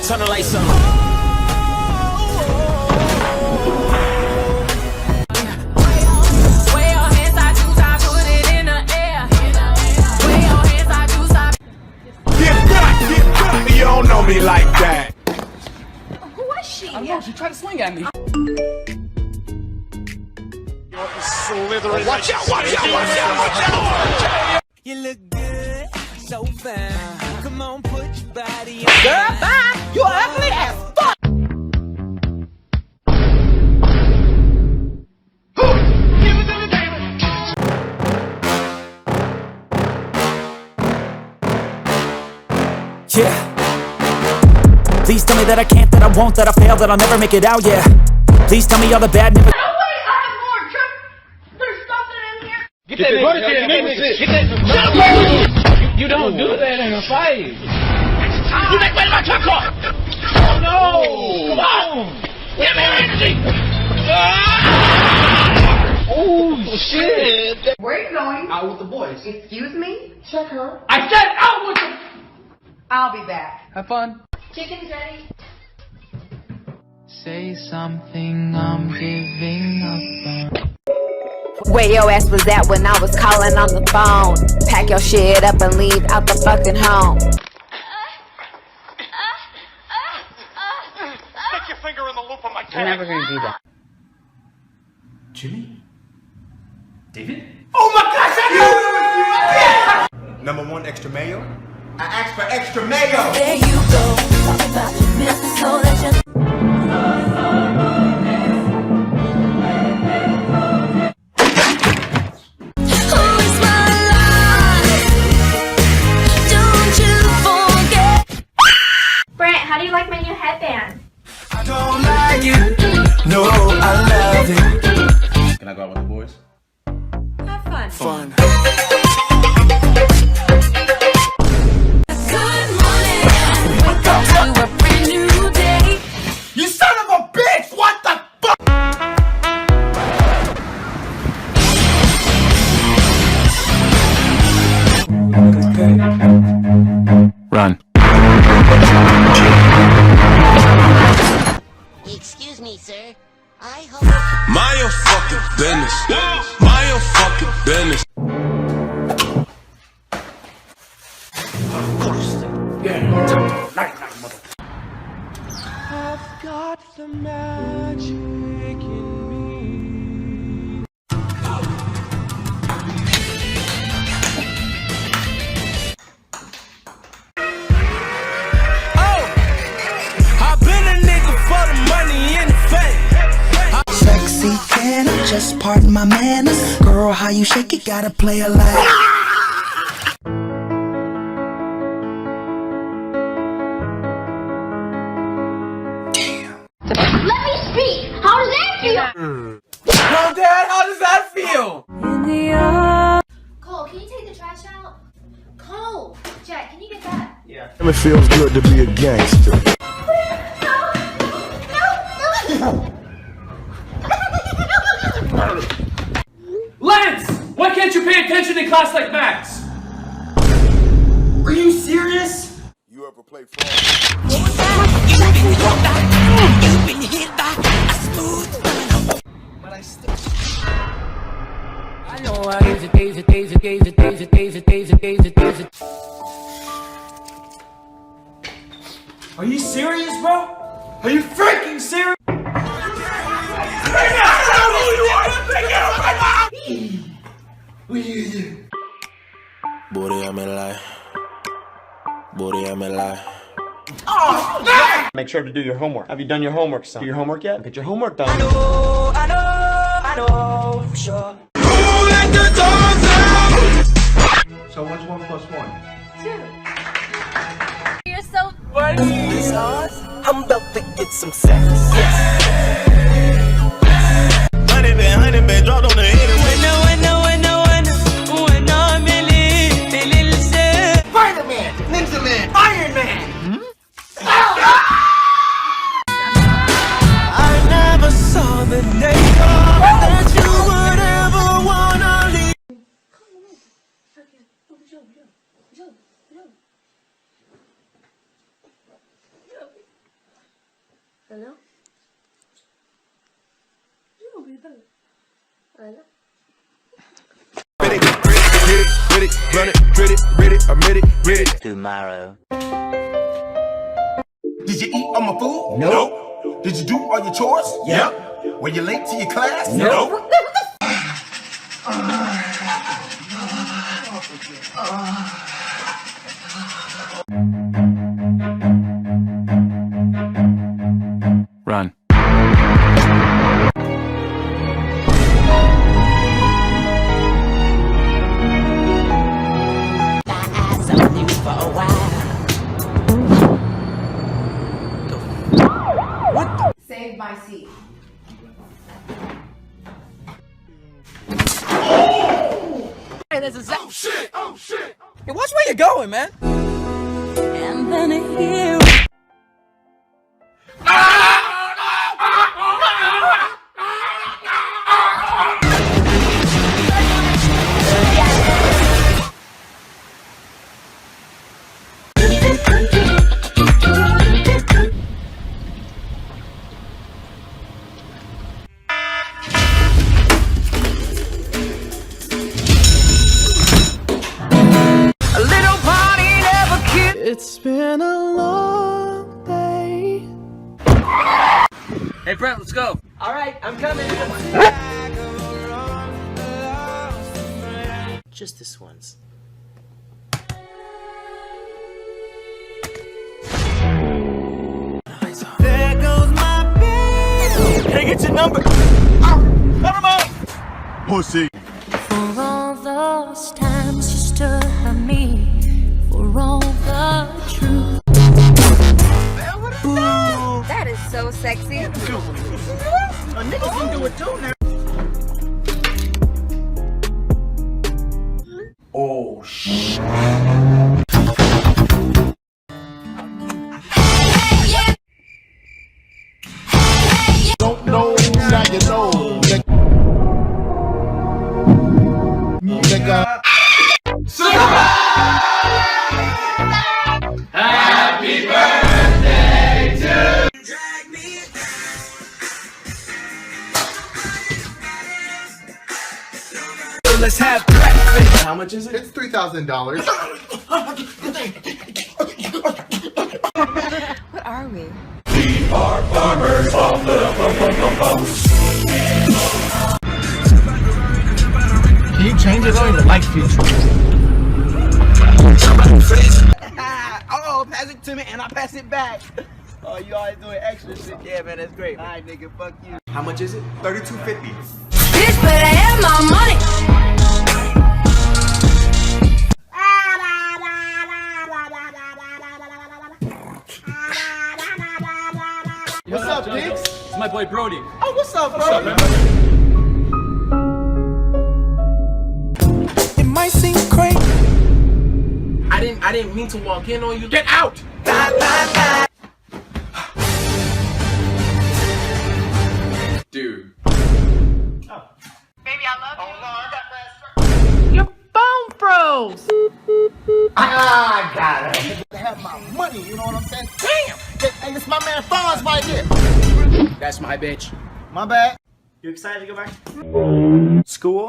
Turn the lights on. You don't know me like that. Who was she? I don't know, she tried to swing at me. Slithering. Watch out, watch out, watch out, watch out. You look good, so fine. Come on, put your body on. Girl, bye. You ugly as fuck. Yeah. Please tell me that I can't, that I won't, that I fail, that I'll never make it out, yeah. Please tell me all the bad never. No way, I'm more trip. There's something in here. Get that You don't do that in a fight. You make way to my truck car. Oh no! Come on. Give me energy. Oh shit! Where are you going? Out with the boys. Excuse me? Check her. I said out with the. I'll be back. Have fun. Chicken's ready. Say something, I'm giving up. Where your ass was at when I was calling on the phone? Pack your shit up and leave out the fucking home. Stick your finger in the loop of my We're never gonna do that. Jimmy? David? Oh my gosh, I know! Number one, extra mayo. I asked for extra mayo. There you go. Talk about your business so that you. How do you like my new headband? I don't like it. No, I love it. Can I go out with the boys? Have fun. Fun. Good morning. Wake up to a brand new day. You son of a bitch! What the fuck? Run. Excuse me, sir. I hope. Mind your fucking business. Mind your fucking business. I've got the magic in me. I've been a nigga for the money and the fame. Sexy, can I just pardon my manners? Girl, how you shake it, gotta play a like. Let me speak. How does that feel? No, Dad, how does that feel? Cole, can you take the trash out? Cole, Jack, can you get that? It feels good to be a gangster. Lance! Why can't you pay attention in class like Max? Are you serious? You ever play fraud? But I still. I know I gaze it. Are you serious, bro? Are you freaking serious? Make sure to do your homework. Have you done your homework, son? Do your homework yet? Get your homework done. I know, for sure. Who let the dogs out? So what's 1 plus 1? 2. You're so funny. I'm about to get some sex. Honey been dropped on the internet. Spider-Man! Ninja Man! Iron Man! I never saw the day that you would ever wanna leave. Hello? Hello? Tomorrow. Did you eat all my food? No. Did you do all your chores? Yep. Were you late to your class? No. Run. Save my seat. Hey, there's a Oh shit! Oh shit! Hey, watch where you're going, man. And then here. It's been a long day. Hey, Brent, let's go. All right, I'm coming. Just this once. There goes my baby. Can I get your number? Never mind. Pussy. For all those times you stood by me, for all the truth. That is so sexy. A nigga can do it too now. Oh shit! Don't know, now you know. Nigga. Happy birthday to Let's have breakfast. How much is it? It's $3,000. What are we? We are farmers. Can you change it on the light feature? Oh, pass it to me and I pass it back. Oh, you always doing extra shit. Yeah, man, that's great. All right, nigga, fuck you. How much is it? $32.50. Bitch better have my money. What's up, Diggs? It's my boy Brody. Oh, what's up, bro? What's up, man? It might seem crazy. I didn't mean to walk in on you. Get out! Dude. Baby, I love you. Your phone froze. I got it. To have my money, you know what I'm saying? Damn! Hey, this my man Fonz right here. That's my bitch. My bad. You excited to go back? School?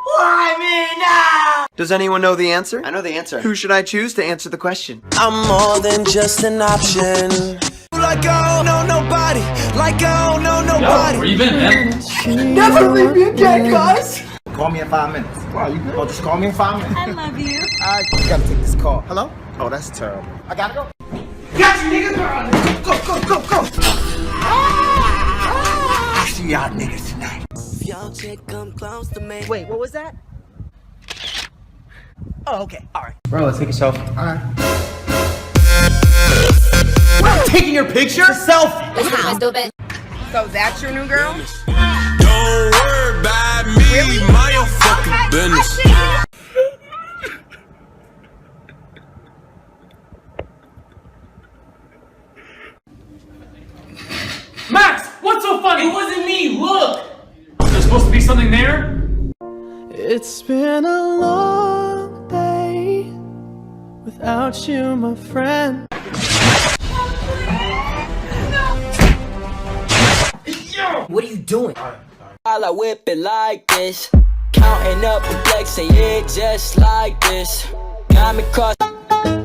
Why me now? Does anyone know the answer? I know the answer. Who should I choose to answer the question? I'm more than just an option. Like I don't know nobody. Like I don't know Yo, nobody. where you been, man? Never leave me again, guys. Call me in 5 minutes. Wow, you good? Oh, just call me in 5 minutes. I love you. I gotta take this call. Hello? Oh, that's terrible. I gotta go. Got you, nigga. Go, go, go, go. I see y'all niggas tonight. Y'all chick come close to me. Wait, what was that? Oh, okay. All right. Bro, let's take a selfie. Alright. We're taking your picture? Selfie. So that's your new girl? Don't worry about me, Really? mind your fucking business. Max, what's so funny? It wasn't me. Look. There's supposed to be something there. It's been a long day without you, my friend. No, What are you doing? While I whip it like this, counting up and flexing, yeah, just like this. Got me crossed.